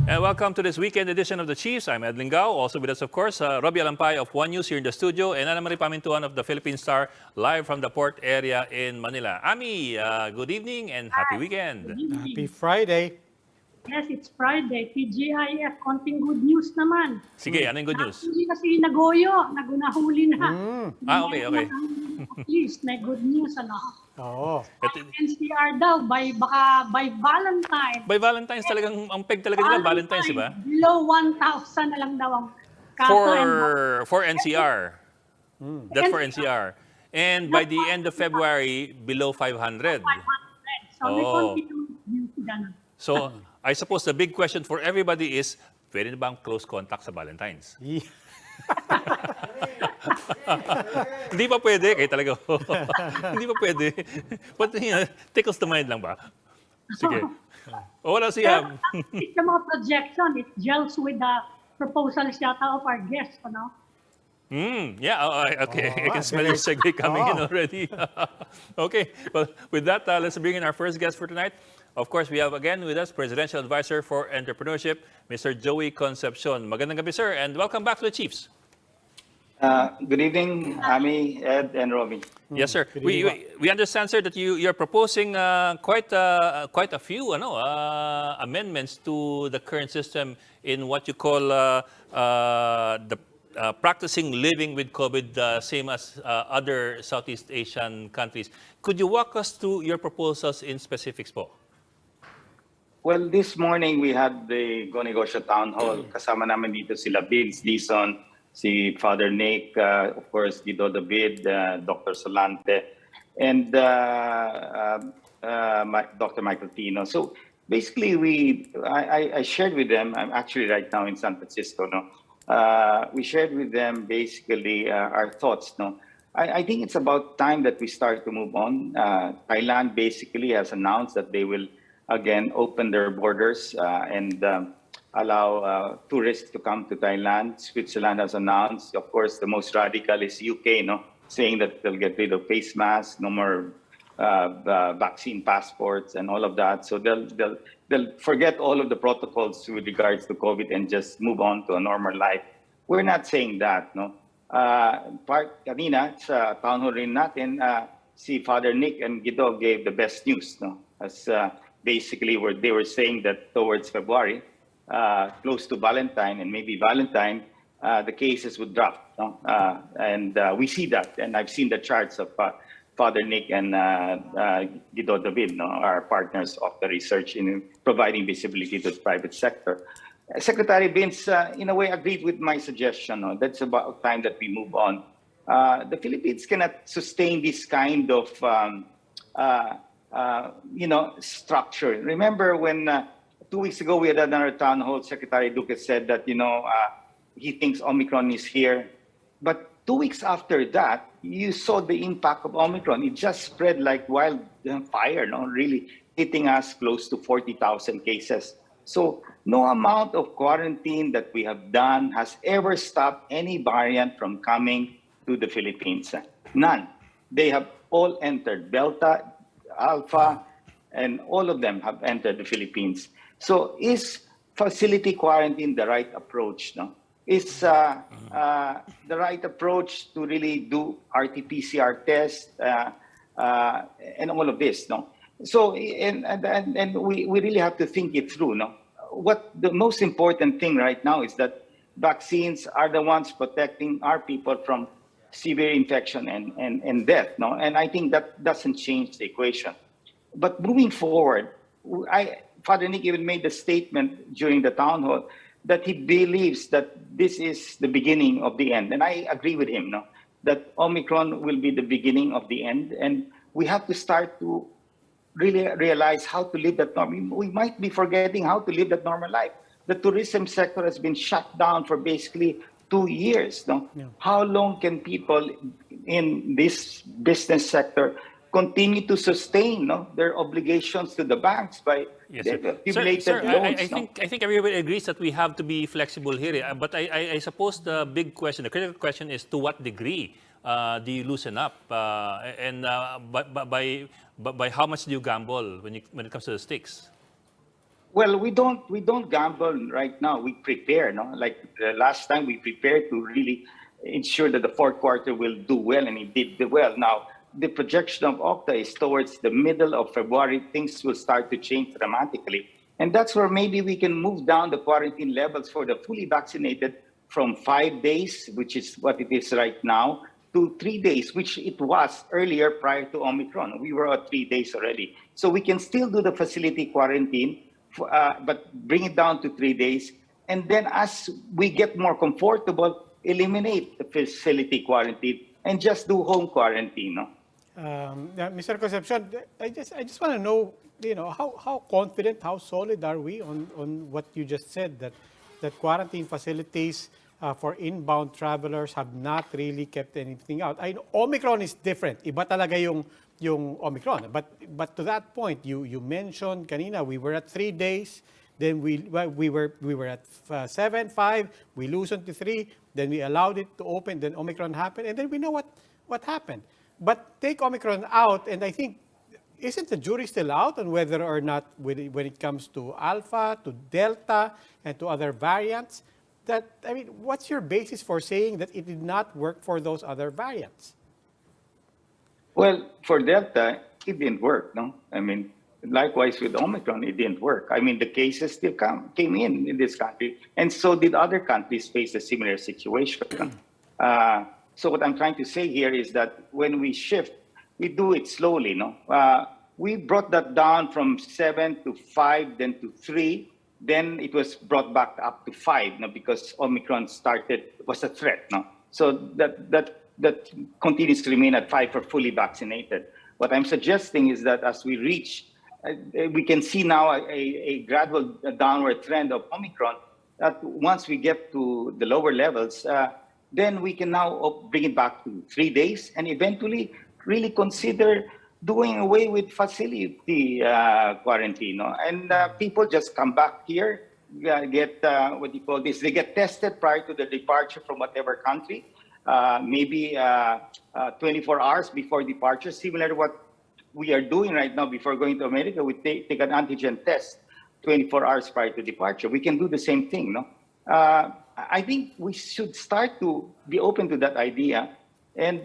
And welcome to this weekend edition of the Chiefs. I'm Ed Lingao. Also with us, of course, Robbie Alampay of One News here in the studio, and Ana Marie Pamintuan of the Philippine Star, live from the port area in Manila. Ami, good evening and happy weekend. Good evening. Happy Friday. Yes, it's Friday. TGIF, konting good news naman. Sige, ano yung good news? Hindi kasi nagoyo, nagunahuli na. Okay. At least may good news, ano. Oo. NCR daw, by Valentine. By Valentine's talagang, ang peg talaga nila, Valentine's, di ba? Below 1,000 na lang daw ang kaso. For NCR. That's for NCR. And by the end of February, below 500. 500. So may Oh. konting news ganun. So, I suppose the big question for everybody is, pwede na ba ang close contact sa Valentine's? Hindi pa pwede, kaya talaga. Hindi pa pwede. But tickles the mind lang ba? Sige. O wala siya. It's the mga projection. It gels with the proposals yata of our guests, ano? Yeah, okay. I can smell your segue coming in already. Okay, well, with that, let's bring in our first guest for tonight. Of course, we have again with us Presidential Advisor for Entrepreneurship, Mr. Joey Concepcion. Magandang gabi, sir, and welcome back to the Chiefs. Good evening, Ami, Ed, and Robbie. Yes, sir. We understand, sir, that you're proposing quite a few amendments to the current system in what you call the practicing living with COVID, same as other Southeast Asian countries. Could you walk us through your proposals in specifics po? Well, this morning we had the Go Negosyo Town Hall. Kasama namin dito sila Vince Dizon, si Father Nick, of course, Guido David, Dr. Solante, and Dr. Michael Tino. So basically, I shared with them, I'm actually right now in San Francisco, no? We shared with them basically our thoughts, no? I think it's about time that we start to move on. Thailand basically has announced that they will again open their borders and allow tourists to come to Thailand. Switzerland has announced, of course, the most radical is UK, no, saying that they'll get rid of face masks, no more vaccine passports, and all of that. So they'll forget all of the protocols with regards to COVID and just move on to a normal life. We're not saying that, no. Kanina sa town hall rin natin, si Father Nick and Guido gave the best news, no, as basically they were saying that towards February, close to Valentine and maybe Valentine, the cases would drop. No? And we see that, and I've seen the charts of Father Nick and Guido David, no, our partners of the research in providing visibility to the private sector. Secretary Vince, in a way, agreed with my suggestion. No? That's about time that we move on. The Philippines cannot sustain this kind of structure. Remember when 2 weeks ago we had another town hall, Secretary Duque said that, he thinks Omicron is here. But 2 weeks after that, you saw the impact of Omicron. It just spread like wildfire, no? Really hitting us close to 40,000 cases. So no amount of quarantine that we have done has ever stopped any variant from coming to the Philippines. None. They have all entered. Delta, Alpha, and all of them have entered the Philippines. So is facility quarantine the right approach? No? Is the right approach to really do RT-PCR tests and all of this? No. So and we really have to think it through. No. What the most important thing right now is that vaccines are the ones protecting our people from severe infection and death. No, and I think that doesn't change the equation. But moving forward, Father Nick even made the statement during the town hall that he believes that this is the beginning of the end. And I agree with him, no, that Omicron will be the beginning of the end. And we have to start to really realize how to live that normal. We might be forgetting how to live that normal life. The tourism sector has been shut down for basically 2 years. No? Yeah. How long can people in this business sector continue to sustain their obligations to the banks by accumulated loans? I think everybody agrees that we have to be flexible here. But I suppose the big question, the critical question is to what degree do you loosen up? And by how much do you gamble when it comes to the stakes? Well, we don't gamble right now. We prepare, no? Like the last time we prepared to really ensure that the fourth quarter will do well, and it did well. Now the projection of Okta is towards the middle of February, things will start to change dramatically, and that's where maybe we can move down the quarantine levels for the fully vaccinated from 5 days, which is what it is right now, to 3 days, which it was earlier prior to Omicron. We were at 3 days already. So we can still do the facility quarantine, but bring it down to 3 days. And then as we get more comfortable, eliminate the facility quarantine and just do home quarantine. No? Mr. Concepcion, I just want to know, how confident, how solid are we on what you just said, that quarantine facilities for inbound travelers have not really kept anything out. I know Omicron is different. Iba talaga yung Omicron. But to that point, you mentioned kanina we were at 3 days, then we were at 7, 5, we loosened to 3, then we allowed it to open, then Omicron happened, and then we know what happened. But take Omicron out, and I think, isn't the jury still out on whether or not, when it comes to Alpha, to Delta, and to other variants, what's your basis for saying that it did not work for those other variants? Well, for Delta, it didn't work. No, I mean, likewise with Omicron, it didn't work. I mean, the cases still came in this country, and so did other countries face a similar situation. So what I'm trying to say here is that when we shift, we do it slowly. No, we brought that down from 7 to 5, then to 3. Then it was brought back up to 5, because Omicron was a threat. No, so that continues to remain at 5 for fully vaccinated. What I'm suggesting is that as we reach, we can see now a gradual downward trend of Omicron. That once we get to the lower levels, then we can now bring it back to 3 days, and eventually really consider doing away with facility quarantine. No? And people just come back here, get they get tested prior to the departure from whatever country, maybe 24 hours before departure, similar to what we are doing right now before going to America. We take an antigen test 24 hours prior to departure. We can do the same thing. No, I think we should start to be open to that idea, and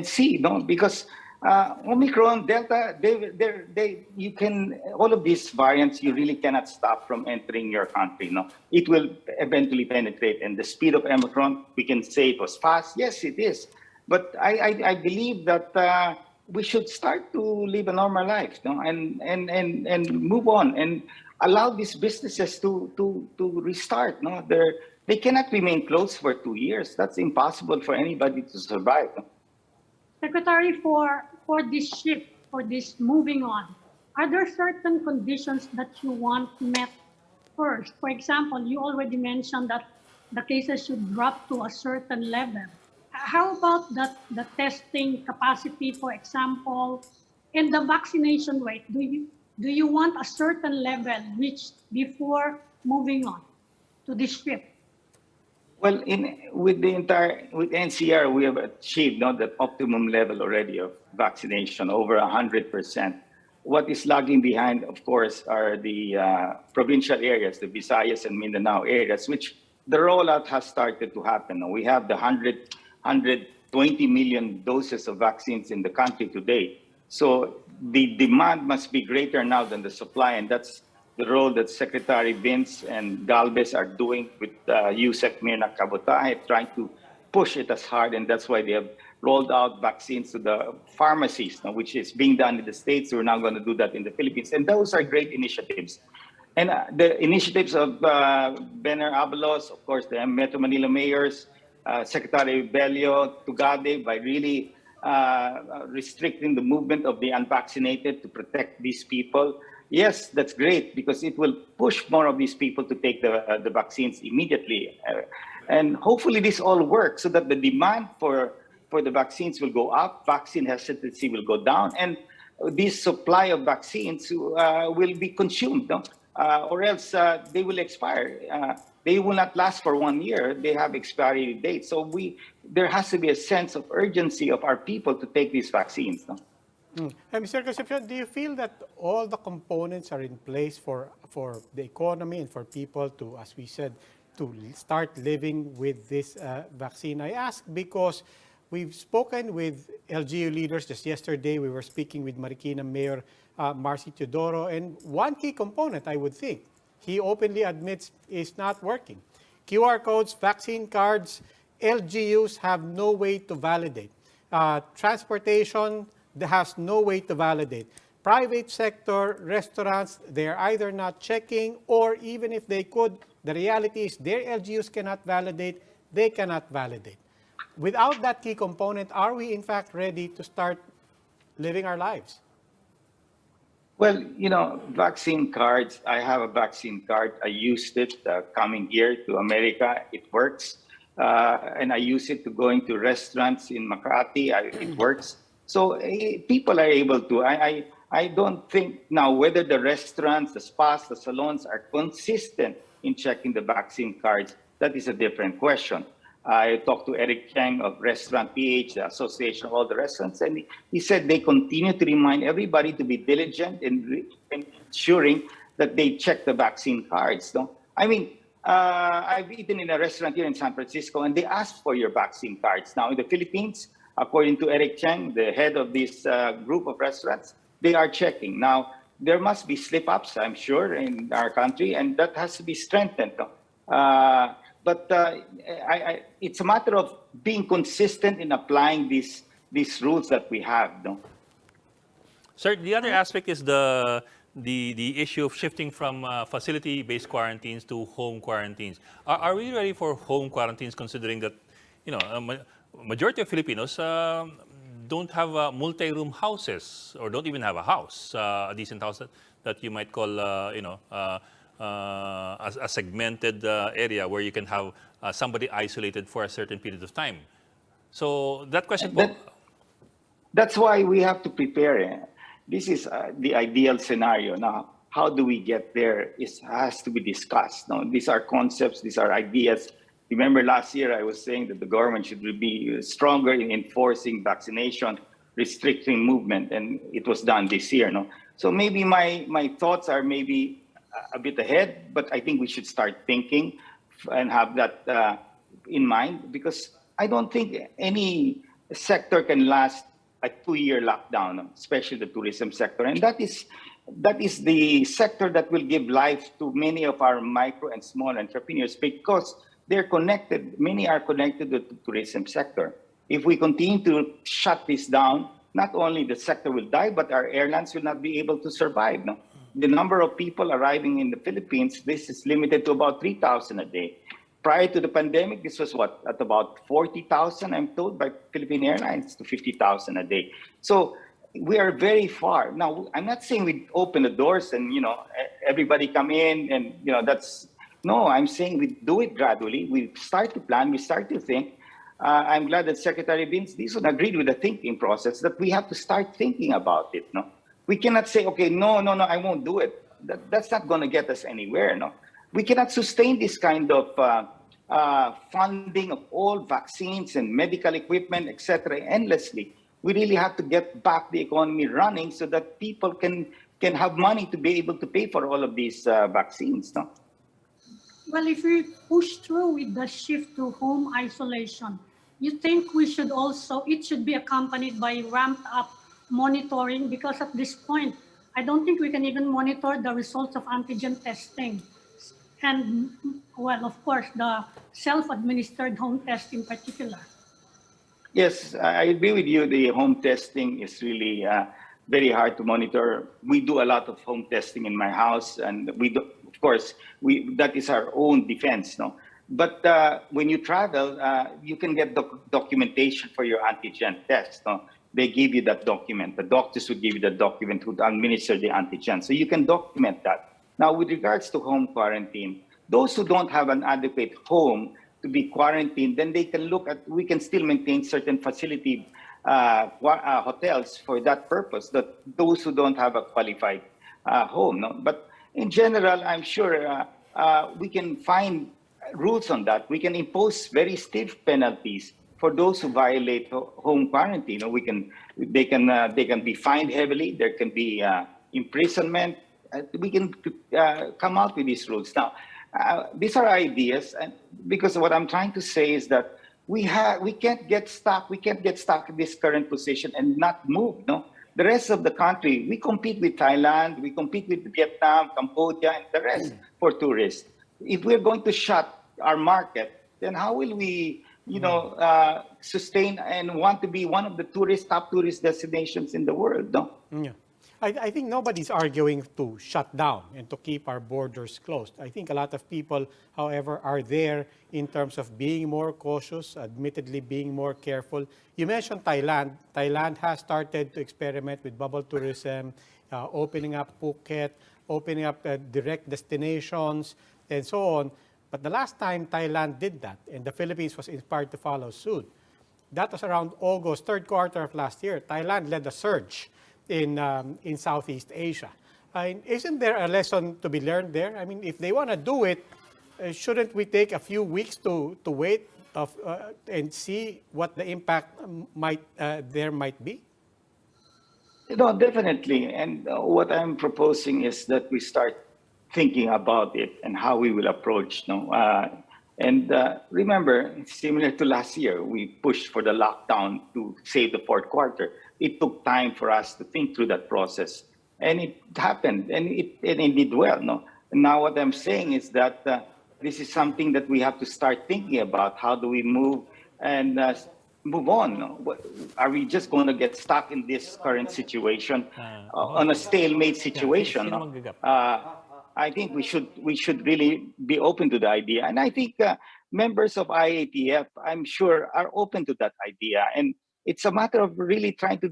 see, no, because Omicron, Delta, you can, all of these variants, you really cannot stop from entering your country. No, it will eventually penetrate, and the speed of Omicron, we can say it was fast. Yes, it is, but I believe that we should start to live a normal life, no, and move on and allow these businesses to restart. No, they cannot remain closed for 2 years. That's impossible for anybody to survive. Secretary, for this shift, for this moving on, are there certain conditions that you want met first? For example, you already mentioned that the cases should drop to a certain level. How about the testing capacity, for example, and the vaccination rate? Do you want a certain level reached before moving on to this shift? Well, with NCR, we have achieved the optimum level already of vaccination, over 100%. What is lagging behind, of course, are the provincial areas, the Visayas and Mindanao areas, which the rollout has started to happen. We have the 120 million doses of vaccines in the country today. So the demand must be greater now than the supply, and that's the role that Secretary Vince and Galvez are doing with Yusek Mirna Kabutahe, trying to push it as hard, and that's why they have rolled out vaccines to the pharmacies, which is being done in the States. We're now going to do that in the Philippines, and those are great initiatives. And the initiatives of Bener Abalos, of course, the Metro Manila mayors, Secretary Bello, Tugade, by really restricting the movement of the unvaccinated to protect these people. Yes, that's great, because it will push more of these people to take the vaccines immediately. And hopefully this all works so that the demand for the vaccines will go up, vaccine hesitancy will go down, and this supply of vaccines will be consumed, no? Or else they will expire. They will not last for 1 year. They have expiry dates. So there has to be a sense of urgency of our people to take these vaccines. No? Mr. Concepcion, do you feel that all the components are in place for the economy and for people to, as we said, to start living with this vaccine? I ask because we've spoken with LGU leaders. Just yesterday, we were speaking with Marikina Mayor Marcy Teodoro, and one key component, I would think, he openly admits is not working. QR codes, vaccine cards, LGUs have no way to validate. Transportation has no way to validate. Private sector, restaurants, they're either not checking, or even if they could, the reality is their LGUs cannot validate, they cannot validate. Without that key component, are we in fact ready to start living our lives? Well, vaccine cards, I have a vaccine card. I used it coming here to America. It works. And I use it to go into restaurants in Makati. It works. So people are able to. I don't think now whether the restaurants, the spas, the salons are consistent in checking the vaccine cards. That is a different question. I talked to Eric Chang of Restaurant PH, the Association of all the restaurants, and he said they continue to remind everybody to be diligent in ensuring that they check the vaccine cards. No? I mean, I've eaten in a restaurant here in San Francisco, and they ask for your vaccine cards. Now, in the Philippines, according to Eric Chang, the head of this group of restaurants, they are checking. Now, there must be slip-ups, I'm sure, in our country, and that has to be strengthened. No? But it's a matter of being consistent in applying these rules that we have. No? Sir, the other aspect is the issue of shifting from facility-based quarantines to home quarantines. Are we ready for home quarantines, considering that majority of Filipinos don't have multi-room houses or don't even have a house, a decent house that you might call a segmented area where you can have somebody isolated for a certain period of time. So that question... That's why we have to prepare. This is the ideal scenario. Now, how do we get there? It has to be discussed. Now, these are concepts, these are ideas. Remember last year I was saying that the government should be stronger in enforcing vaccination, restricting movement, and it was done this year. No? So maybe my thoughts are maybe a bit ahead, but I think we should start thinking and have that in mind, because I don't think any sector can last a 2-year lockdown, especially the tourism sector. And that is the sector that will give life to many of our micro and small entrepreneurs, because they're connected. Many are connected to the tourism sector. If we continue to shut this down, not only the sector will die, but our airlines will not be able to survive. No? The number of people arriving in the Philippines, this is limited to about 3,000 a day. Prior to the pandemic, this was at about 40,000, I'm told, by Philippine Airlines, to 50,000 a day. So we are very far. Now, I'm not saying we open the doors and, everybody come in and, no, I'm saying we do it gradually. We start to plan, we start to think. I'm glad that Secretary Vince Dizon agreed with the thinking process, that we have to start thinking about it, no? We cannot say, okay, no, I won't do it. That's not going to get us anywhere, no? We cannot sustain this kind of funding of all vaccines and medical equipment, etc., endlessly. We really have to get back the economy running so that people can have money to be able to pay for all of these vaccines, no? Well, if we push through with the shift to home isolation, you think it should be accompanied by ramped up monitoring, because at this point, I don't think we can even monitor the results of antigen testing. And, well, of course, the self-administered home test in particular. Yes, I agree with you. The home testing is really very hard to monitor. We do a lot of home testing in my house, and we do, of course, that is our own defense, no? But when you travel, you can get documentation for your antigen test, no? They give you that document. The doctors would give you the document to administer the antigen. So you can document that. Now, with regards to home quarantine, those who don't have an adequate home to be quarantined, then they can we can still maintain certain facility hotels for that purpose, that those who don't have a qualified home. No? But in general, I'm sure we can find rules on that. We can impose very stiff penalties for those who violate home quarantine, they can be fined heavily. There can be imprisonment. We can come out with these rules. Now, these are ideas, and because what I'm trying to say is that we can't get stuck. We can't get stuck in this current position and not move. No, the rest of the country, we compete with Thailand, we compete with Vietnam, Cambodia, and the rest for tourists. If we're going to shut our market, then how will we, sustain and want to be one of the top tourist destinations in the world? No. Yeah. I think nobody's arguing to shut down and to keep our borders closed. I think a lot of people, however, are there in terms of being more cautious, admittedly being more careful. You mentioned Thailand. Thailand has started to experiment with bubble tourism, opening up Phuket, opening up direct destinations, and so on. But the last time Thailand did that, and the Philippines was inspired to follow suit, that was around August, third quarter of last year. Thailand led a surge in Southeast Asia. Isn't there a lesson to be learned there? I mean, if they want to do it, shouldn't we take a few weeks to wait and see what the impact there might be? No, definitely. And what I'm proposing is that we start thinking about it and how we will approach. Remember, similar to last year, we pushed for the lockdown to save the fourth quarter. It took time for us to think through that process, and it happened, and it did well. No, and now what I'm saying is that this is something that we have to start thinking about. How do we move and move on? No? Are we just going to get stuck in this current situation, on a stalemate situation? No? I think we should really be open to the idea, and I think members of IATF, I'm sure, are open to that idea. And it's a matter of really trying to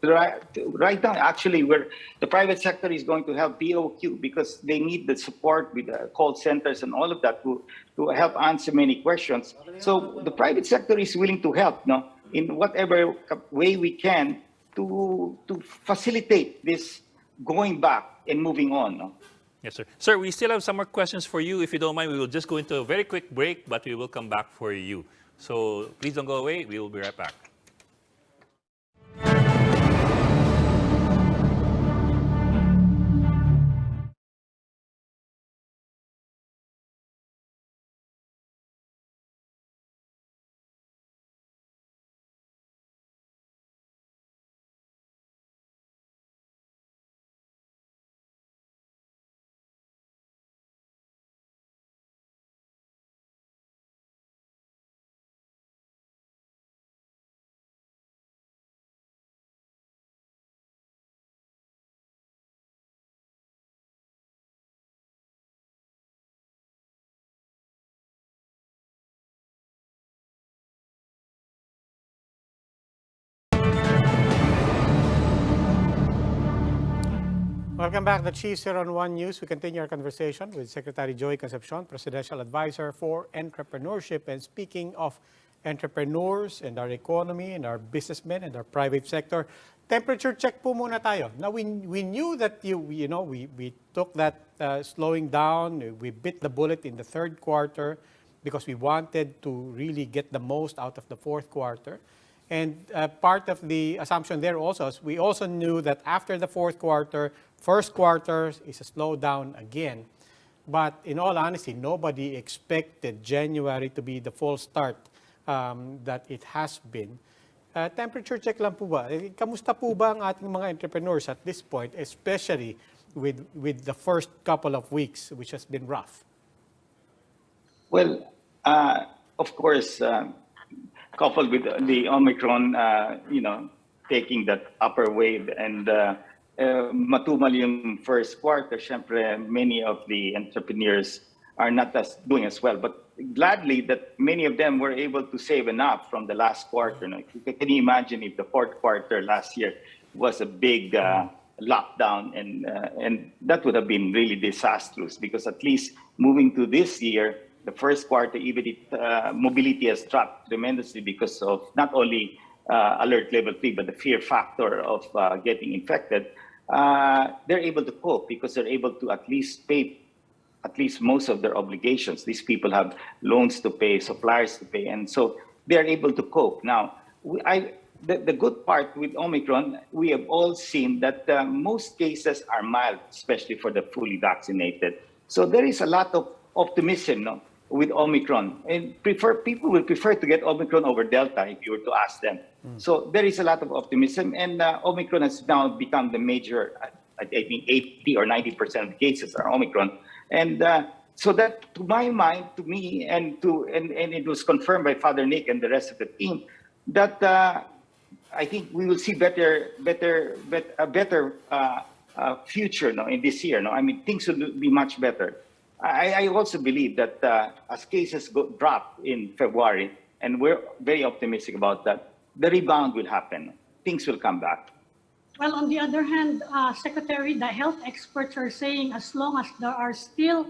write down actually where the private sector is going to help BOQ, because they need the support with the call centers and all of that to help answer many questions. So the private sector is willing to help, no, in whatever way we can to facilitate this going back and moving on. No? Yes, sir. Sir, we still have some more questions for you. If you don't mind, we will just go into a very quick break, but we will come back for you. So please don't go away. We will be right back. Welcome back to Chiefs here on One News. We continue our conversation with Secretary Joey Concepcion, Presidential Advisor for Entrepreneurship. And speaking of entrepreneurs and our economy and our businessmen and our private sector, temperature check po muna tayo. Now, we knew that we took that slowing down. We bit the bullet in the third quarter because we wanted to really get the most out of the fourth quarter. And part of the assumption there also is we also knew that after the fourth quarter, first quarter is a slowdown again. But in all honesty, nobody expected January to be the full start that it has been. Temperature check lang po ba? Kamusta po ba ang ating mga entrepreneurs at this point, especially with the first couple of weeks, which has been rough? Well, of course, coupled with the Omicron, taking that upper wave and matumal yung first quarter, syempre many of the entrepreneurs are not doing as well. But gladly that many of them were able to save enough from the last quarter. No? Can you imagine if the fourth quarter last year was a big lockdown, and that would have been really disastrous, because at least moving to this year, the first quarter, even if mobility has dropped tremendously because of not only alert level 3, but the fear factor of getting infected, they're able to cope because they're able to at least pay at least most of their obligations. These people have loans to pay, suppliers to pay. And so they are able to cope. Now, the good part with Omicron, we have all seen that most cases are mild, especially for the fully vaccinated. So there is a lot of optimism, no, with Omicron. And people will prefer to get Omicron over Delta if you were to ask them. So there is a lot of optimism, and Omicron has now become the major, I think 80 or 90% of cases are Omicron. And so that, to my mind, to me, and it was confirmed by Father Nick and the rest of the team, that I think we will see a better future, no, in this year. No, I mean, things will be much better. I also believe that as cases drop in February, and we're very optimistic about that, the rebound will happen. Things will come back. Well, on the other hand, Secretary, the health experts are saying as long as there are still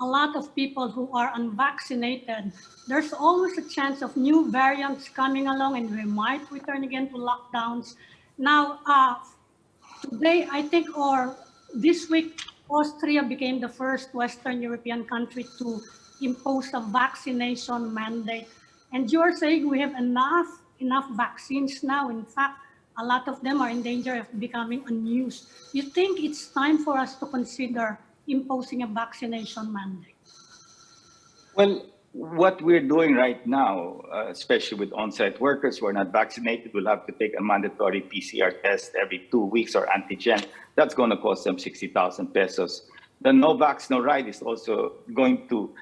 a lot of people who are unvaccinated, there's always a chance of new variants coming along and we might return again to lockdowns. Now, today, I think, or this week, Austria became the first Western European country to impose a vaccination mandate. And you're saying we have enough vaccines now. In fact, a lot of them are in danger of becoming unused. You think it's time for us to consider imposing a vaccination mandate? Well, what we're doing right now, especially with on-site workers who are not vaccinated, will have to take a mandatory PCR test every 2 weeks or antigen. That's going to cost them 60,000 pesos. The no vax, no ride is also going to,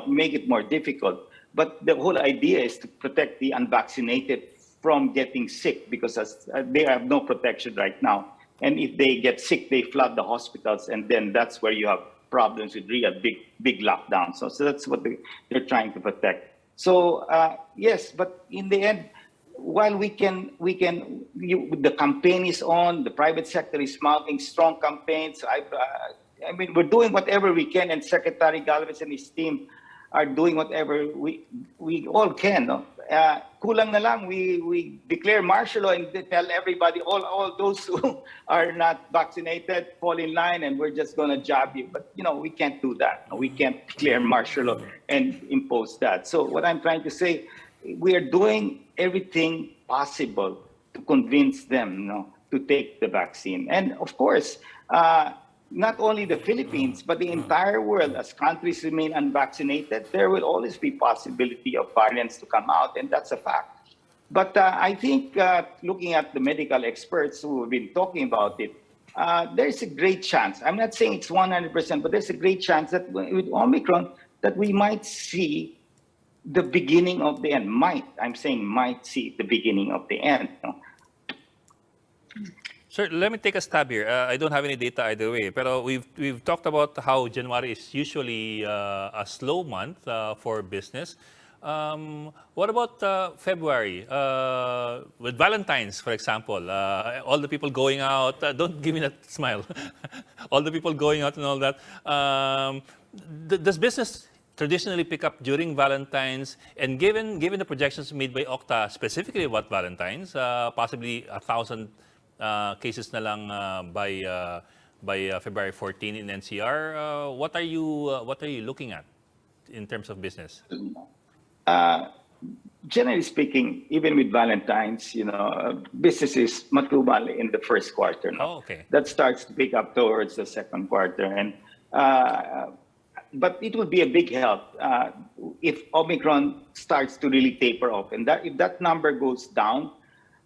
make it more difficult. But the whole idea is to protect the unvaccinated from getting sick, because they have no protection right now. And if they get sick, they flood the hospitals, and then that's where you have problems with real big lockdowns. So that's what they're trying to protect. So yes, but in the end, while the campaign is on, the private sector is mounting strong campaigns. I mean, we're doing whatever we can, and Secretary Galvez and his team are doing whatever we all can. No? Kulang na lang, we declare martial law and tell everybody, all those who are not vaccinated, fall in line, and we're just going to jab you. But, we can't do that. We can't declare martial law and impose that. So what I'm trying to say, we are doing everything possible to convince them, to take the vaccine. And of course, not only the Philippines, but the entire world, as countries remain unvaccinated, there will always be possibility of variants to come out, and that's a fact. But I think looking at the medical experts who have been talking about it, there's a great chance. I'm not saying it's 100%, but there's a great chance that with Omicron, that we might see the beginning of the end. I'm saying might see the beginning of the end. Sir, let me take a stab here. I don't have any data either way, but we've talked about how January is usually a slow month for business. What about February? With Valentine's, for example, all the people going out, don't give me that smile. All the people going out and all that. Does business traditionally pick up during Valentine's? And given the projections made by Okta, specifically about Valentine's, possibly 1,000 cases na lang by February 14 in NCR. What are you looking at in terms of business? Generally speaking, even with Valentine's, business is matubal in the first quarter. No? Oh, okay. That starts to pick up towards the second quarter, and but it will be a big help if Omicron starts to really taper off, and if that number goes down,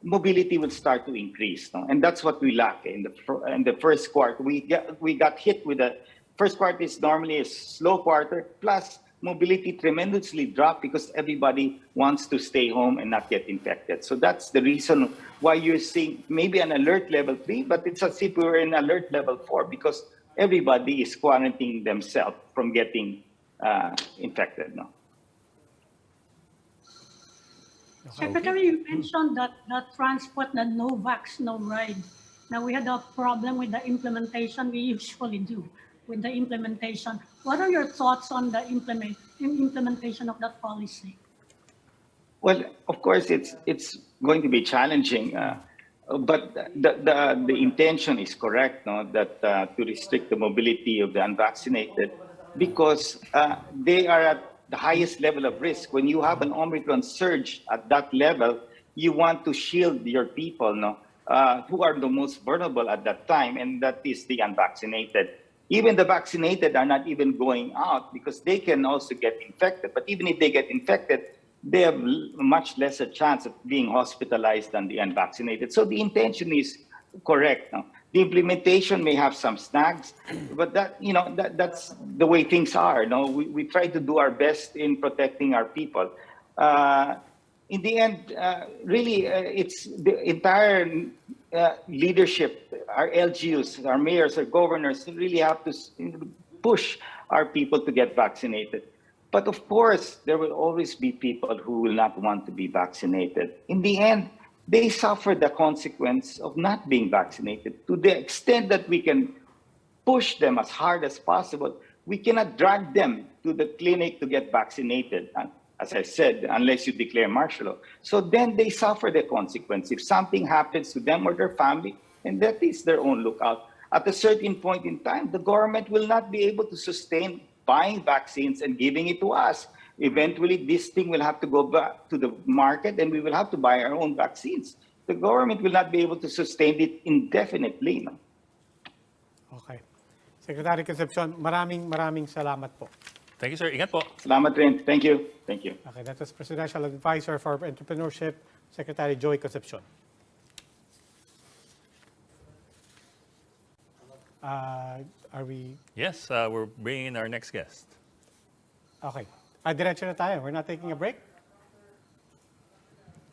mobility will start to increase, no? And that's what we lack in the first quarter. We got hit with the first quarter is normally a slow quarter, plus mobility tremendously dropped because everybody wants to stay home and not get infected. So that's the reason why you're seeing maybe an alert level 3, but it's as if we were in alert level 4 because everybody is quarantining themselves from getting infected, no? Secretary, you mentioned that transport, the no vax, no ride. Now we had a problem with the implementation. We usually do with the implementation. What are your thoughts on the implementation of that policy? Well, of course, it's going to be challenging, but the intention is correct, no? That to restrict the mobility of the unvaccinated, because they are at the highest level of risk. When you have an Omicron surge at that level, you want to shield your people, no, who are the most vulnerable at that time, and that is the unvaccinated. Even the vaccinated are not even going out because they can also get infected. But even if they get infected, they have much lesser chance of being hospitalized than the unvaccinated. So the intention is correct. No? The implementation may have some snags, but that's the way things are. No, we try to do our best in protecting our people. In the end, it's the entire leadership, our LGUs, our mayors, our governors really have to push our people to get vaccinated. But of course, there will always be people who will not want to be vaccinated. In the end, they suffer the consequence of not being vaccinated. To the extent that we can push them as hard as possible, we cannot drag them to the clinic to get vaccinated, as I said, unless you declare martial law. So then they suffer the consequence. If something happens to them or their family, and that is their own lookout. At a certain point in time, the government will not be able to sustain buying vaccines and giving it to us. Eventually, this thing will have to go back to the market and we will have to buy our own vaccines. The government will not be able to sustain it indefinitely. No? Okay. Secretary Concepcion, maraming salamat po. Thank you, sir. Ingat po. Salamat rin. Thank you. Thank you. Okay, that was Presidential Advisor for Entrepreneurship, Secretary Joy Concepcion. Are we... Yes, we're bringing in our next guest. Okay. Diretso na tayo. We're not taking a break?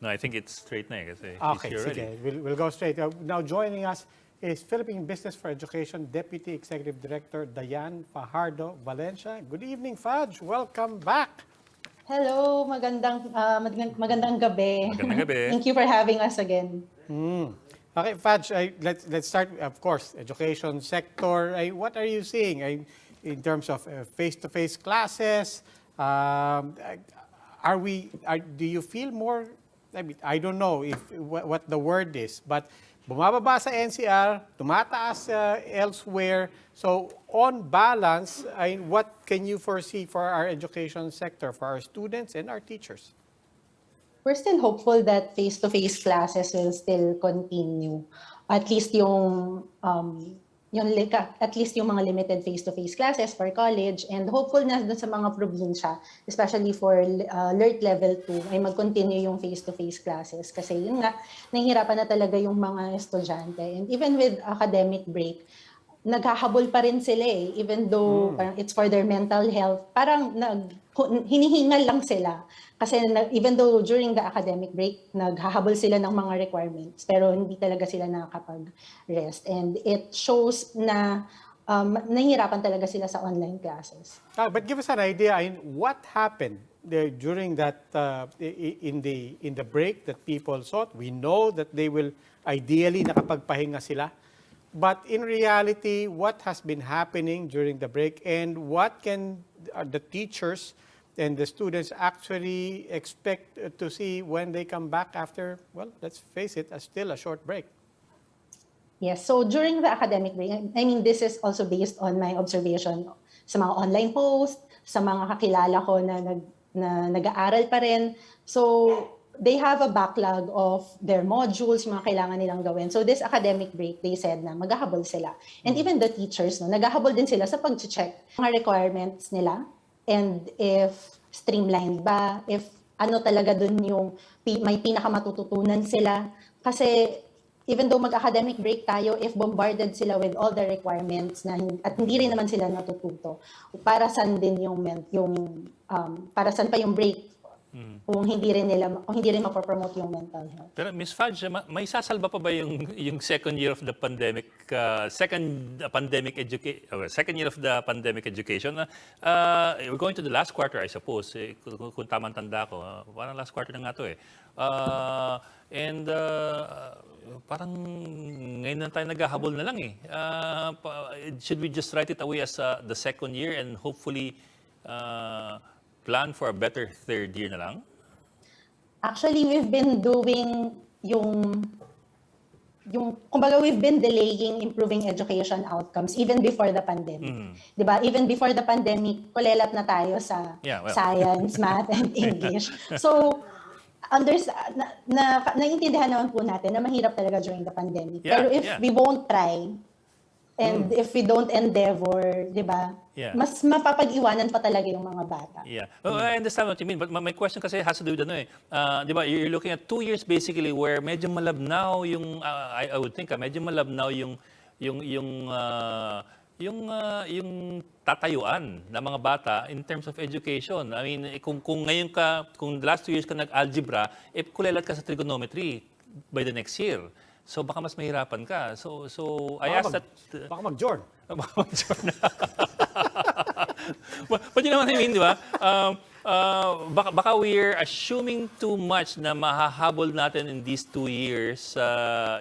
No, I think it's straight na kasi Okay, he's here already. sige. We'll go straight. Now joining us is Philippine Business for Education Deputy Executive Director Diane Fajardo Valencia. Good evening, Faj. Welcome back. Hello, magandang gabi. Magandang gabi. Thank you for having us again. Okay, Faj, let's start, of course, education sector. What are you seeing in terms of face-to-face classes? Do you feel more, I don't know what the word is, but bumababa sa NCR, tumataas elsewhere. So on balance, what can you foresee for our education sector, for our students and our teachers? We're still hopeful that face-to-face classes will still continue. At least yung mga limited face-to-face classes for college, and hopeful na dun sa mga probinsya, especially for alert level 2, ay mag-continue yung face-to-face classes. Kasi yun nga, nahihirapan na talaga yung mga estudyante. And even with academic break, naghahabol pa rin sila eh. Even though parang it's for their mental health, parang hinihingal lang sila. Kasi even though during the academic break, naghahabol sila ng mga requirements, pero hindi talaga sila nakakapag-rest. And it shows na nahihirapan talaga sila sa online classes. But give us an idea, what happened during that, in the break that people sought? We know that they will ideally nakapagpahinga sila. But in reality, what has been happening during the break, and what can the teachers and the students actually expect to see when they come back after, well, let's face it, still a short break? Yes, so during the academic break, I mean, this is also based on my observation sa mga online posts, sa mga kakilala ko na nag-aaral pa rin. So they have a backlog of their modules, mga kailangan nilang gawin. So this academic break, they said na maghahabol sila. And even the teachers, naghahabol din sila sa pag-check mga requirements nila, and if streamlined ba, if ano talaga dun yung may pinakamatututunan sila. Kasi even though mag-academic break tayo, if bombarded sila with all the requirements at hindi rin naman sila natututo, para saan din para saan pa yung break kung hindi rin mapopromote yung mental health. Pero Ms. Fudge, may sasalba pa ba yung second year of the pandemic, second year of the pandemic education? We're going to the last quarter, I suppose. Kung tamang tanda ko, parang last quarter na nga to eh. Parang ngayon na tayo naghahabol na lang eh. Should we just write it away as the second year and hopefully plan for a better third year na lang? Actually, we've been doing yung kumbaga we've been delaying improving education outcomes even before the pandemic. 'Di ba? Even before the pandemic, kulelat na tayo sa Yeah, well. science, math, and English. So, naiintindihan naman po natin na mahirap talaga during the pandemic. Yeah, Pero if yeah. we won't try, and if we don't endeavor, 'di ba? Yeah. Mas mapapag-iwanan pa talaga yung mga bata. Yeah. Well, I understand what you mean, but my question kasi has to do with di ba, you're looking at 2 years basically where medyo malabnaw yung, I would think, medyo malabnaw yung tatayuan ng mga bata in terms of education. I mean, kung the last 2 years ka nag-algebra, kulelat ka sa trigonometry by the next year. So baka mas mahirapan ka. So I asked that. Baka mag-join. But you know what I mean, di ba? Baka we're assuming too much na mahahabol natin in these 2 years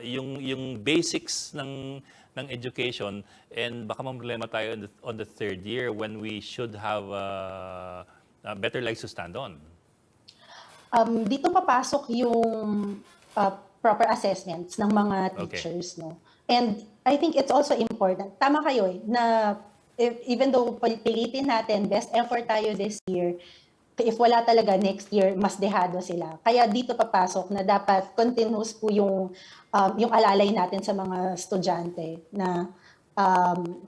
yung basics ng education, and baka problema tayo on the 3rd year when we should have better legs to stand on. Dito papasok yung proper assessments ng mga teachers, no? And I think it's also important. Tama kayo na even though pilitin natin, best effort tayo this year, if wala talaga next year, mas dehado sila. Kaya dito papasok na dapat continuous po yung alalay natin sa mga estudyante na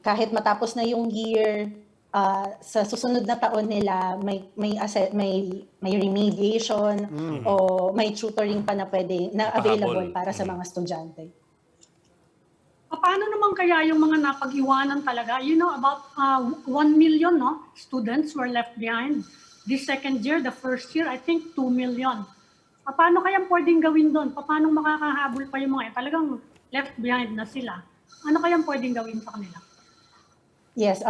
kahit matapos na yung year, sa susunod na taon nila may remediation o may tutoring pa na available para sa mga estudyante. Paano naman kaya yung mga napag-iwanan talaga? You know, about 1 million students were left behind. This second year, the first year, I think 2 million. Paano kaya pwedeng gawin doon? Paano makakahabol pa yung mga talagang left behind na sila? Ano kaya pwedeng gawin sa kanila? Yes,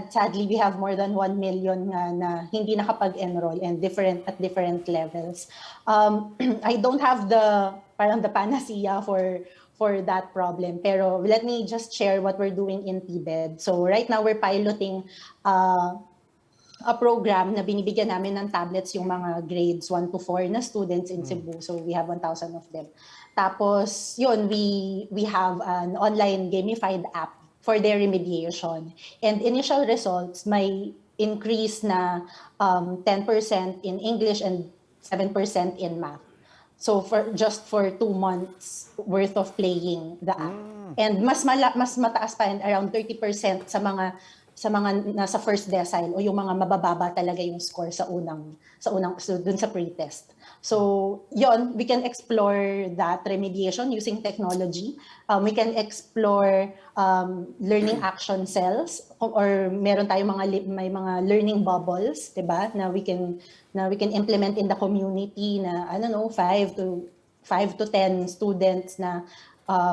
sadly, we have more than 1 million na hindi nakapag-enroll and at different levels. I don't have the panacea for that problem, pero let me just share what we're doing in TBED. So right now, we're piloting a program na binibigyan namin ng tablets yung mga grades 1 to 4 na students in Cebu. So we have 1,000 of them. Tapos, yun, we have an online gamified app for their remediation. And initial results may increase na 10% in English and 7% in math. So just for 2 months worth of playing the app. And mas mataas pa, and around 30% sa mga nasa first decile o yung mga mabababa talaga yung score sa unang dun sa pre-test. So, yon, we can explore that remediation using technology. We can explore learning action cells, or meron tayong may mga learning bubbles, 'di ba? Na we can implement in the community na 5 to 10 students na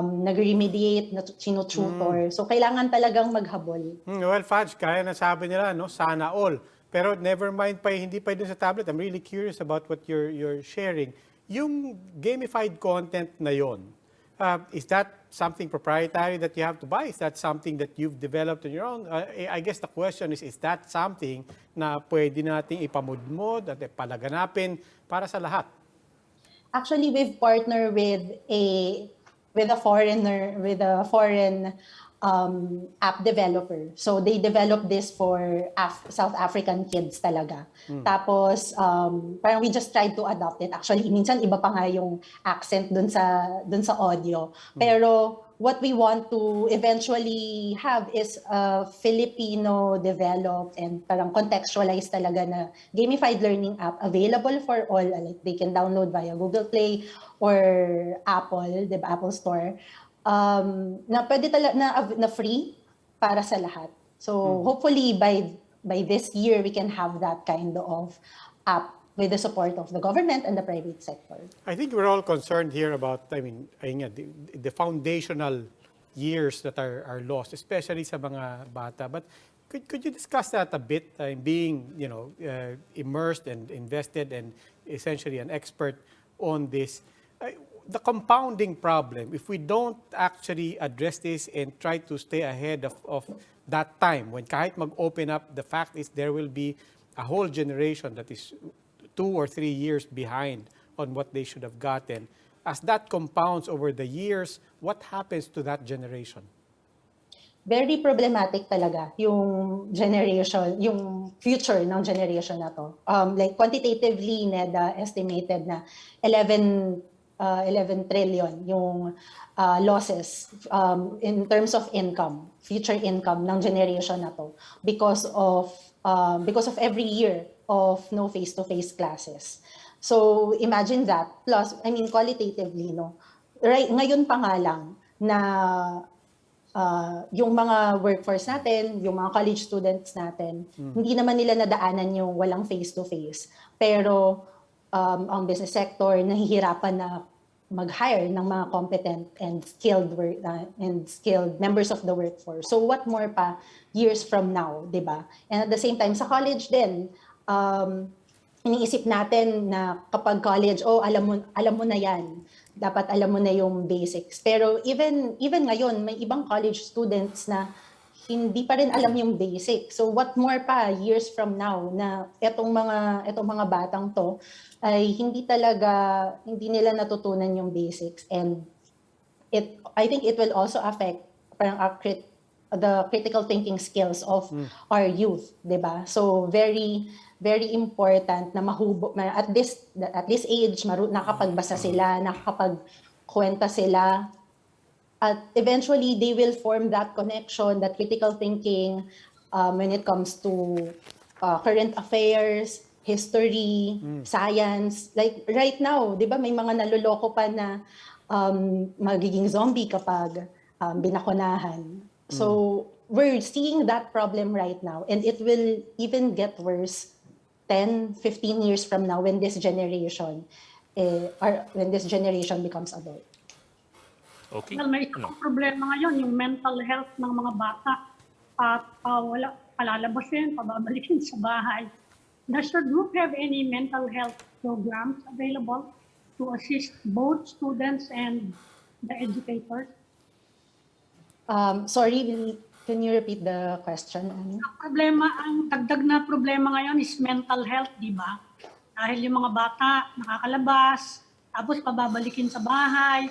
nag-remediate, na sino-tutor. So, kailangan talagang maghabol. Well, Fudge, kaya na sabi nila, sana all. Pero never mind hindi pa dun sa tablet. I'm really curious about what you're sharing. Yung gamified content na yon, is that something proprietary that you have to buy? Is that something that you've developed on your own? I guess the question is that something na pwede nating ipamudmod at palaganapin para sa lahat? Actually, we've partnered with a foreign app developer. So they developed this for South African kids talaga. Tapos parang we just tried to adopt it. Actually, minsan iba pa nga yung accent dun sa audio. Pero what we want to eventually have is a Filipino developed and parang contextualized talaga na gamified learning app available for all. Like they can download via Google Play or Apple, the Apple Store. Na pwede na free para sa lahat. So hopefully by this year we can have that kind of app with the support of the government and the private sector. I think we're all concerned here about, the foundational years that are lost, especially sa mga bata. But could you discuss that a bit, being immersed and invested and essentially an expert on this? The compounding problem, if we don't actually address this and try to stay ahead of that time, when kahit mag-open up, the fact is there will be a whole generation that is 2 or 3 years behind on what they should have gotten. as that compounds over the years, what happens to that generation? Very problematic talaga yung generation, yung future ng generation na to. Like quantitatively, NEDA estimated na 11 trillion yung losses in terms of income, future income ng generation na to because of every year of no face-to-face classes. So imagine that. Plus, I mean, qualitatively, no? Right, ngayon pa nga lang na yung mga workforce natin, yung mga college students natin, hindi naman nila nadaanan yung walang face-to-face. Pero ang business sector nahihirapan na mag-hire ng mga competent and skilled members of the workforce. So what more pa years from now, 'di ba? And at the same time sa college din, iniisip natin na kapag college, alam mo na 'yan. Dapat alam mo na yung basics. Pero even ngayon, may ibang college students na hindi pa rin alam yung basics. So what more pa years from now na etong mga batang to ay hindi nila natutunan yung basics, and I think it will also affect parang the critical thinking skills of our youth, 'di ba? So very very important na at this age nakapagbasa sila, nakakapagkwenta sila, at eventually they will form that connection, that critical thinking when it comes to current affairs, history, science. Like right now, 'di ba, may mga naloloko pa na magiging zombie kapag binakunahan. So we're seeing that problem right now, and it will even get worse 10, 15 years from now when this generation becomes adult. Okay. Well, may isang problema ngayon, yung mental health ng mga bata. Palalabasin, pababalikin sa bahay. Does your group have any mental health programs available to assist both students and the educators? Sorry, can you repeat the question? Ang dagdag na problema ngayon is mental health, di ba? Dahil yung mga bata nakakalabas, tapos pababalikin sa bahay,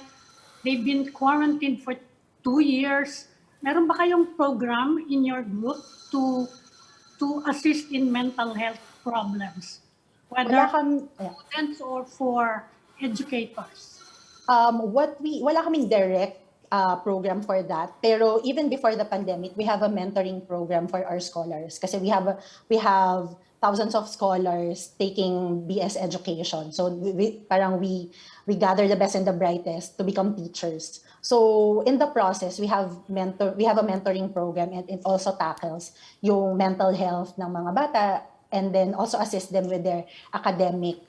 they've been quarantined for 2 years. Meron ba kayong program in your group to assist in mental health problems? Whether students or for educators? Wala kaming direct program for that. Pero even before the pandemic, we have a mentoring program for our scholars. Kasi we have thousands of scholars taking BS education. So we gather the best and the brightest to become teachers. So in the process, we have a mentoring program, and it also tackles yung mental health ng mga bata, and then also assist them with their academic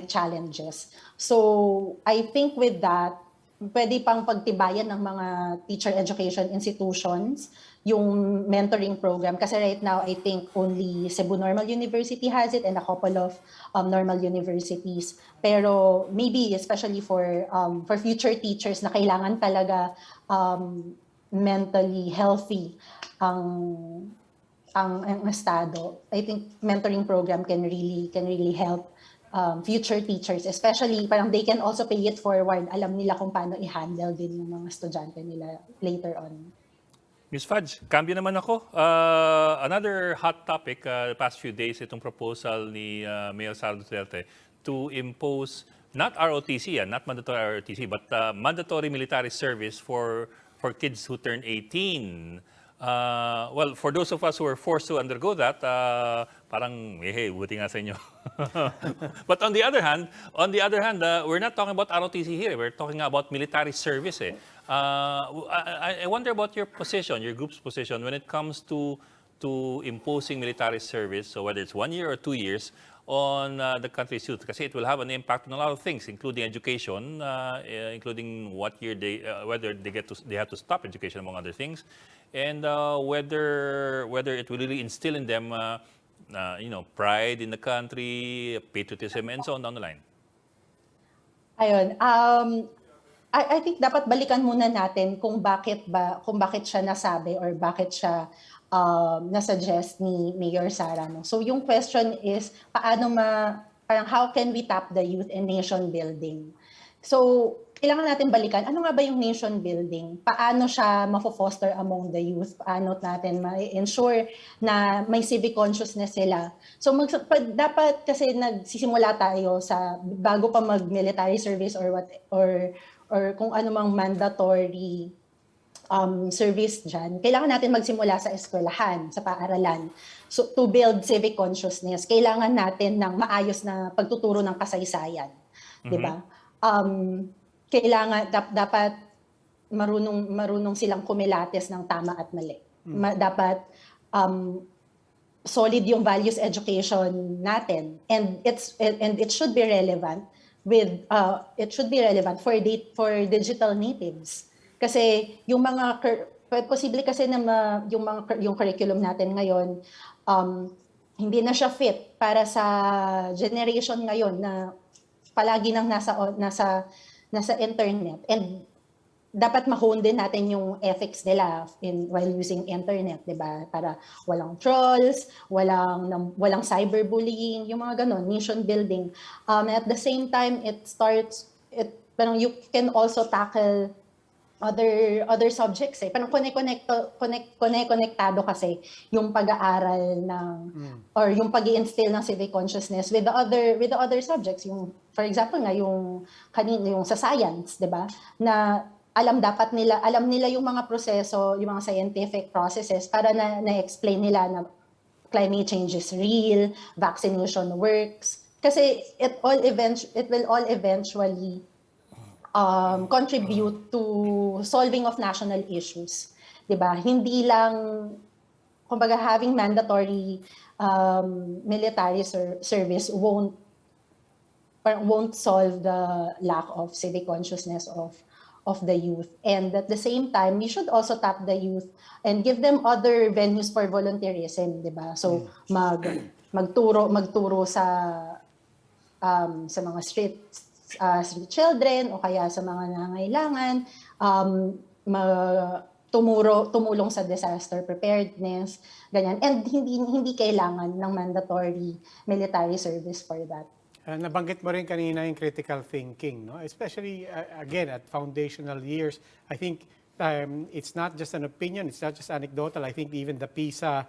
challenges. So I think with that, pwede pang pagtibayan ng mga teacher education institutions yung mentoring program. Kasi right now, I think only Cebu Normal University has it and a couple of normal universities. Pero maybe especially for future teachers na kailangan talaga mentally healthy ang estado, I think mentoring program can really help future teachers, especially parang they can also pay it forward. Alam nila kung paano i-handle din yung mga estudyante nila later on. Ms. Fudge, cambio naman ako. Another hot topic the past few days, itong proposal ni Mayor Sara Duterte to impose not ROTC, not mandatory ROTC, but mandatory military service for kids who turn 18. Well, for those of us who were forced to undergo that, parang, buti nga sa inyo. But on the other hand, we're not talking about ROTC here. We're talking about military service. I wonder about your position, your group's position, when it comes to imposing military service, so whether it's 1 year or 2 years, on the country's youth, kasi it will have an impact on a lot of things, including education, including what year whether they have to stop education, among other things, and whether it will really instill in them, pride in the country, patriotism, and so on down the line. Ayun, I think dapat balikan muna natin kung bakit siya nasabi or bakit siya nasuggest ni Mayor Sara. No? So yung question is, paano parang how can we tap the youth in nation building? So, kailangan natin balikan, ano nga ba yung nation building? Paano siya mafo-foster among the youth? Paano natin ma-ensure na may civic consciousness sila? So, dapat kasi nagsisimula tayo sa, bago pa mag-military service or kung ano mang mandatory service dyan, kailangan natin magsimula sa eskwelahan, sa paaralan. So, to build civic consciousness, kailangan natin ng maayos na pagtuturo ng kasaysayan. Di ba? Kailangan dapat marunong silang kumilates ng tama at mali. Dapat solid yung values education natin, and it should be relevant for digital natives. Kasi yung mga posible kasi na yung curriculum natin ngayon hindi na siya fit para sa generation ngayon na palagi nang nasa internet, and dapat ma-hone din natin yung ethics nila while using internet, 'di ba? Para walang trolls, walang cyberbullying, yung mga ganon, nation building. At the same time, parang you can also tackle other subjects parang konektado kasi yung pag-aaral or yung pag-i-instill ng civic consciousness with the other subjects, yung for example nga yung sa science, 'di ba, na alam nila yung mga proseso, yung mga scientific processes para na-explain nila na climate change is real, vaccination works, kasi it will all eventually contribute to solving of national issues, 'di ba? Hindi lang kumbaga having mandatory military service won't solve the lack of civic consciousness of the youth. And at the same time, we should also tap the youth and give them other venues for volunteerism, 'di ba? So magturo sa mga street children o kaya sa mga nangangailangan, tumulong sa disaster preparedness, ganyan. And hindi kailangan ng mandatory military service for that. Nabanggit mo rin kanina yung critical thinking, no? Especially, again, at foundational years. I think it's not just an opinion, it's not just anecdotal. I think even the PISA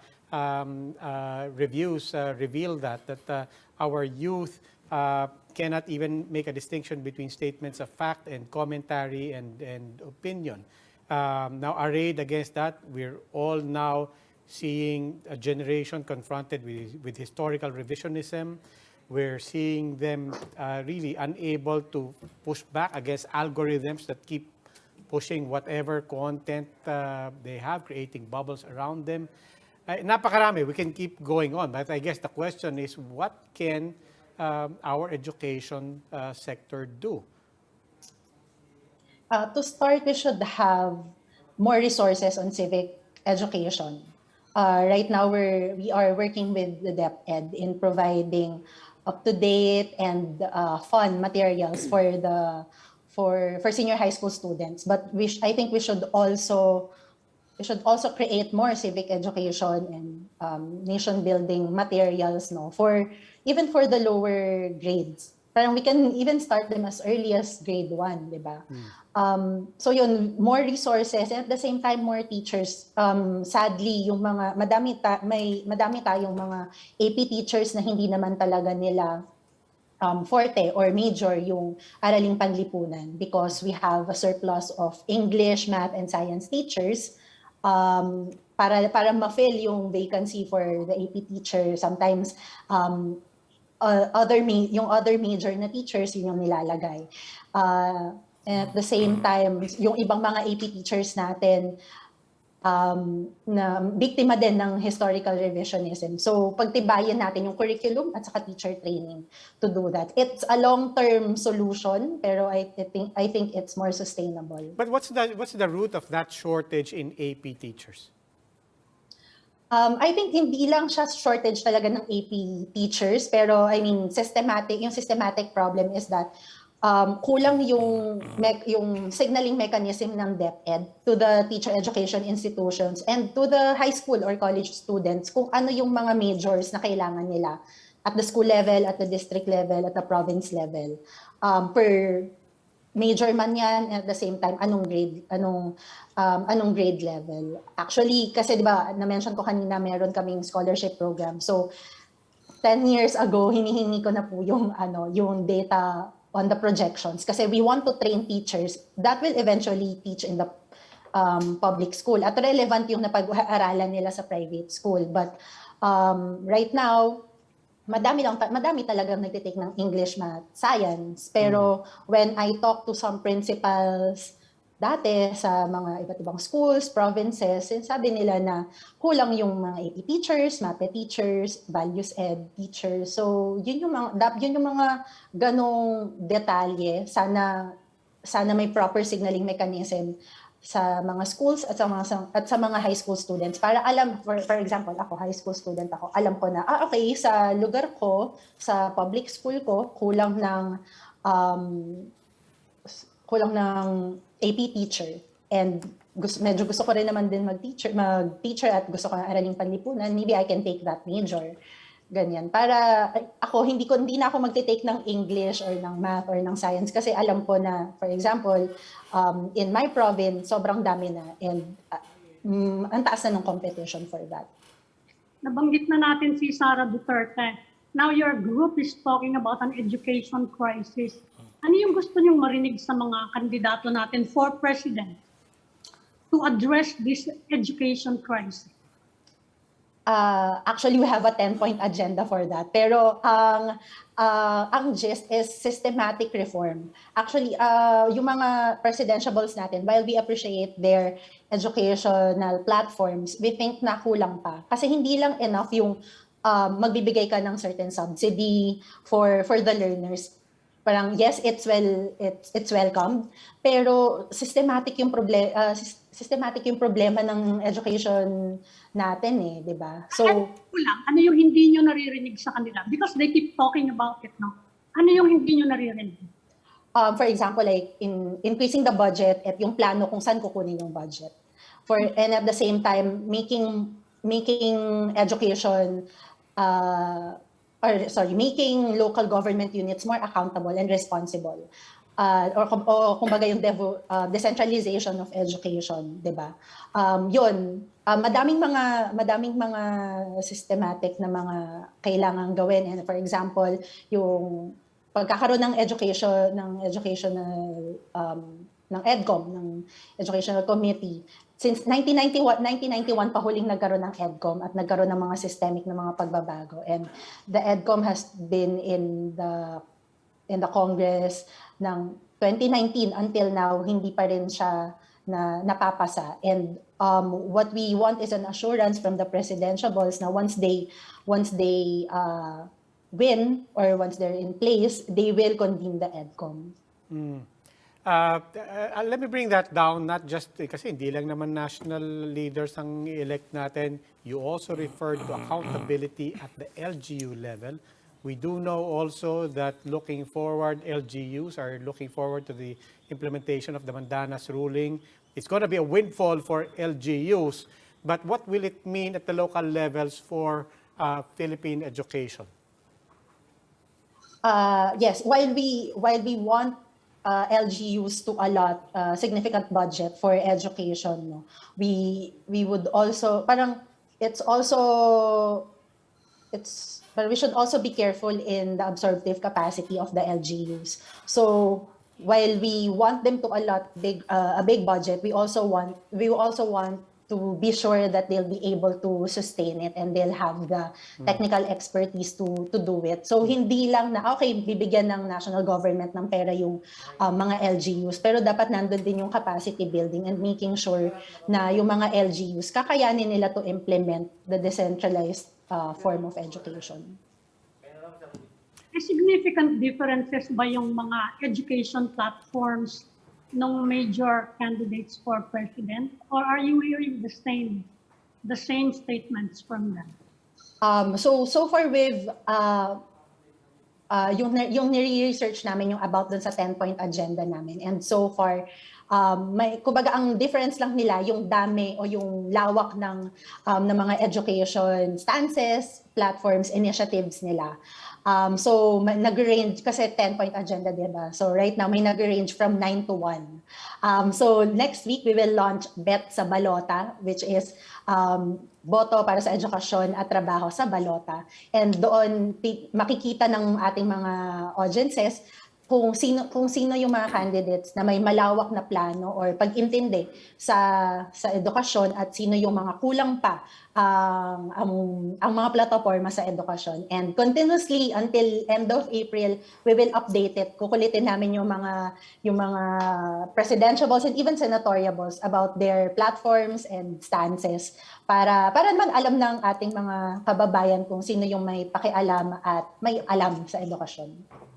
reviews reveal that our youth cannot even make a distinction between statements of fact and commentary and opinion. Now, arrayed against that, we're all now seeing a generation confronted with historical revisionism. We're seeing them really unable to push back against algorithms that keep pushing whatever content they have, creating bubbles around them. Napakarami, we can keep going on. But I guess the question is, what can our education sector do? To start, we should have more resources on civic education. Right now, we are working with the DepEd in providing up-to-date and fun materials for senior high school students. But I think we should also create more civic education and nation-building materials, even for the lower grades. Parang we can even start them as early as grade 1, di ba? So yun, more resources, and at the same time, more teachers. Sadly, yung madami tayong mga AP teachers na hindi naman talaga nila forte or major yung araling panlipunan, because we have a surplus of English, math, and science teachers. Para ma-fill yung vacancy for the AP teacher, sometimes yung other major na teachers, yun yung nilalagay. And at the same time, yung ibang mga AP teachers natin na biktima din ng historical revisionism. So pagtibayan natin yung curriculum at saka teacher training to do that. It's a long-term solution, pero I think it's more sustainable. But what's the root of that shortage in AP teachers? I think hindi lang siya shortage talaga ng AP teachers, pero I mean systematic problem is that kulang yung signaling mechanism ng DepEd to the teacher education institutions and to the high school or college students kung ano yung mga majors na kailangan nila at the school level, at the district level, at the province level. Per major man yan, at the same time, anong grade level. Actually, kasi di ba, na-mention ko kanina, meron kaming scholarship program. So, 10 years ago, hinihingi ko na po yung data on the projections kasi we want to train teachers that will eventually teach in the public school. At relevant yung napag-aaralan nila sa private school. But right now, madami talagang nagtitake ng English, Math, Science. Pero when I talk to some principals dati sa mga iba't ibang schools, provinces, sabi nila na kulang yung mga AP teachers, MAPE teachers, values ed teachers. So yun yung mga ganong detalye. Sana may proper signaling mechanism sa mga schools at sa mga high school students para alam, for example, ako, high school student ako, alam ko na, okay, sa lugar ko, sa public school ko, kulang ng AP teacher. And medyo gusto ko rin naman din mag-teacher at gusto ko na araling panlipunan, maybe I can take that major. Ganyan. Para ako, hindi na ako magte-take ng English or ng math or ng science kasi alam ko na, for example, in my province, sobrang dami na and ang taas na ng competition for that. Nabanggit na natin si Sara Duterte. Now your group is talking about an education crisis. Ano yung gusto niyong marinig sa mga kandidato natin for president to address this education crisis? Actually, we have a 10-point agenda for that. Pero ang gist is systematic reform. Actually, yung mga presidentiables natin, while we appreciate their educational platforms, we think na kulang pa. Kasi hindi lang enough yung magbibigay ka ng certain subsidy for the learners. Parang yes, it's welcome, pero systematic yung problema ng education natin 'di ba? So ano yung hindi niyo naririnig sa kanila because they keep talking about it, no? Ano yung hindi niyo naririnig? For example, like in increasing the budget at yung plano kung saan kukunin yung budget. And at the same time making education making local government units more accountable and responsible. Or kumbaga yung decentralization of education, 'di ba? Madaming mga systematic na mga kailangang gawin. And for example, yung pagkakaroon ng EDCOM, ng Educational Committee. Since 1991 pa huling nagkaroon ng EDCOM at nagkaroon ng mga systemic na mga pagbabago. And the EDCOM has been in the Congress ng 2019 until now, hindi pa rin siya napapasa. And what we want is an assurance from the presidentiables na once they win or once they're in place, they will convene the EDCOM. Let me bring that down, not just kasi hindi lang naman national leaders ang elect natin. You also referred to accountability at the LGU level. We do know also that looking forward, LGUs are looking forward to the implementation of the Mandanas ruling. It's going to be a windfall for LGUs, but what will it mean at the local levels for Philippine education? Yes, while we want LGUs to allot significant budget for education, no, we would also but we should also be careful in the absorptive capacity of the LGUs. So while we want them to allot a big budget, we also want to be sure that they'll be able to sustain it and they'll have the technical expertise to do it. So hindi lang na okay, bibigyan ng national government ng pera yung mga LGUs, pero dapat nandun din yung capacity building and making sure na yung mga LGUs kakayanin nila to implement the decentralized form of education. May significant differences ba yung mga education platforms ng major candidates for president, or are you hearing the same statements from them? So far with yung ni-research namin yung about dun sa 10-point agenda namin, and so far Kumbaga ang difference lang nila yung dami o yung lawak ng mga education stances, platforms, initiatives nila. So nag-range kasi 10-point agenda, diba? So right now may nag-range from 9 to 1. So next week we will launch Bet sa Balota, which is boto para sa edukasyon at trabaho sa balota. And doon makikita ng ating mga audiences kung sino yung mga candidates na may malawak na plano or pag-intindi sa edukasyon at sino yung mga kulang pa ang mga plataforma sa edukasyon. And continuously until end of April, we will update it. Kukulitin namin yung mga presidential balls and even senatorial balls about their platforms and stances para naman alam ng ating mga kababayan kung sino yung may pakialam at may alam sa edukasyon.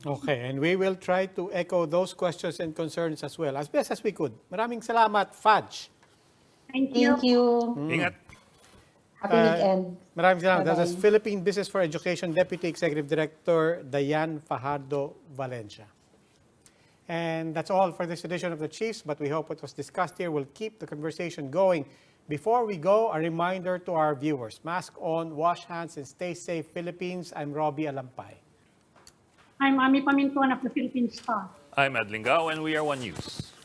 Okay, and we will try to echo those questions and concerns as well, as best as we could. Maraming salamat, Fudge. Thank you. Thank you. Ingat. Happy weekend. Maraming salamat. That was Bye-bye. Philippine Business for Education Deputy Executive Director Dayan Fajardo Valencia. And that's all for this edition of the Chiefs, but we hope what was discussed here will keep the conversation going. Before we go, a reminder to our viewers. Mask on, wash hands, and stay safe, Philippines. I'm Robbie Alampay. I'm Ami Pamintuan of the Philippine Star. I'm Ed Lingao, and we are One News.